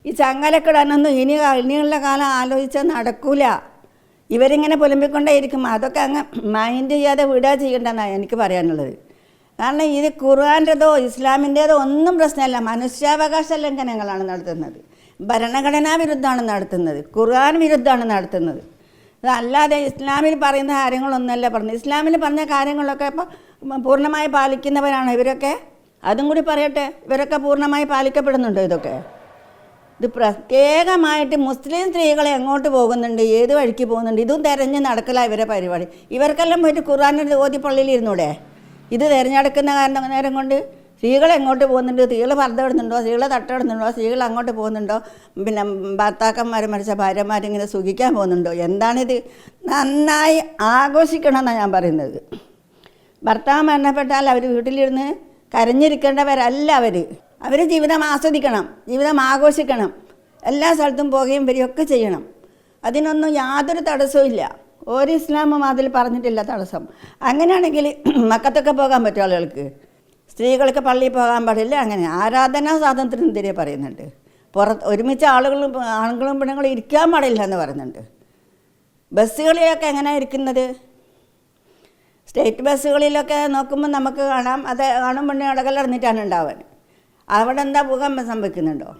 ഈ ചങ്ങലക്കിടാനൊന്നും ഇനിയുള്ള കാലം ആലോചിച്ചാൽ നടക്കൂല. ഇവരിങ്ങനെ പുലമ്പിക്കൊണ്ടേയിരിക്കും. അതൊക്കെ അങ്ങ് മൈൻഡ് ചെയ്യാതെ വിടുക ചെയ്യേണ്ടെന്നാണ് എനിക്ക് പറയാനുള്ളത്. കാരണം ഇത് ഖുർആൻ്റെതോ ഇസ്ലാമിൻ്റേതോ ഒന്നും പ്രശ്നമല്ല. മനുഷ്യാവകാശ ലംഘനങ്ങളാണ് നടത്തുന്നത്. ഭരണഘടനാ വിരുദ്ധമാണ് നടത്തുന്നത്. ഖുർആൻ വിരുദ്ധമാണ് നടത്തുന്നത്. അതല്ലാതെ ഇസ്ലാമിൽ പറയുന്ന കാര്യങ്ങളൊന്നുമല്ല പറഞ്ഞത്. ഇസ്ലാമിൽ പറഞ്ഞ കാര്യങ്ങളൊക്കെ ഇപ്പോൾ പൂർണ്ണമായി പാലിക്കുന്നവരാണ് ഇവരൊക്കെ. അതും കൂടി പറയട്ടെ, ഇവരൊക്കെ പൂർണ്ണമായി പാലിക്കപ്പെടുന്നുണ്ടോ? ഇതൊക്കെ ഇത് പ്രത്യേകമായിട്ട് മുസ്ലിം സ്ത്രീകളെ എങ്ങോട്ട് പോകുന്നുണ്ട്, ഏത് വഴിക്ക് പോകുന്നുണ്ട്, ഇതും തിരഞ്ഞ് നടക്കല ഇവരെ പരിപാടി. ഇവർക്കെല്ലാം പോയിട്ട് ഖുർആനിൽ ഓതി പള്ളിയിൽ ഇരുന്നൂടെ? ഇത് തിരഞ്ഞെടുക്കുന്ന നേരം കൊണ്ട് സ്ത്രീകൾ എങ്ങോട്ട് പോകുന്നുണ്ട്, സ്ത്രീകൾ പർദ്ദ ഇടുന്നുണ്ടോ, സ്ത്രീകൾ തട്ടിടുന്നുണ്ടോ, സ്ത്രീകൾ അങ്ങോട്ട് പോകുന്നുണ്ടോ, പിന്നെ ഭർത്താക്കന്മാർ മരിച്ച ഭാര്യമാരിങ്ങനെ സുഖിക്കാൻ പോകുന്നുണ്ടോ? എന്താണിത്? നന്നായി ആഘോഷിക്കണമെന്നാണ് ഞാൻ പറയുന്നത്. ഭർത്താവ് മരണപ്പെട്ടാൽ അവർ വീട്ടിലിരുന്ന് കരഞ്ഞിരിക്കേണ്ടവരല്ല. അവർ ജീവിതം ആസ്വദിക്കണം, ജീവിതം ആഘോഷിക്കണം, എല്ലാ സ്ഥലത്തും പോകുകയും വരികയൊക്കെ ചെയ്യണം. അതിനൊന്നും യാതൊരു തടസ്സവും ഇല്ല. ഒരു ഇസ്ലാമും അതിൽ പറഞ്ഞിട്ടില്ല തടസ്സം. അങ്ങനെയാണെങ്കിൽ മക്കത്തൊക്കെ പോകാൻ പറ്റും ആളുകൾക്ക്. സ്ത്രീകൾക്ക് പള്ളിയിൽ പോകാൻ പാടില്ല. അങ്ങനെ ആരാധനാ സ്വാതന്ത്ര്യത്തിനെതിരെ പറയുന്നുണ്ട്. ഒരുമിച്ച് ആണുങ്ങളും പെണ്ണുങ്ങളും ഇരിക്കാൻ പാടില്ല എന്ന് പറയുന്നുണ്ട്. ബസ്സുകളിലൊക്കെ എങ്ങനെയാണ് ഇരിക്കുന്നത്? സ്റ്റേറ്റ് ബസ്സുകളിലൊക്കെ നോക്കുമ്പോൾ നമുക്ക് കാണാം, അത് ആണും പെണ്ണും ഇടകലർന്നിട്ടാണ് ഉണ്ടാവാൻ. അവിടെ എന്താ ഭൂകമ്പം സംഭവിക്കുന്നുണ്ടോ?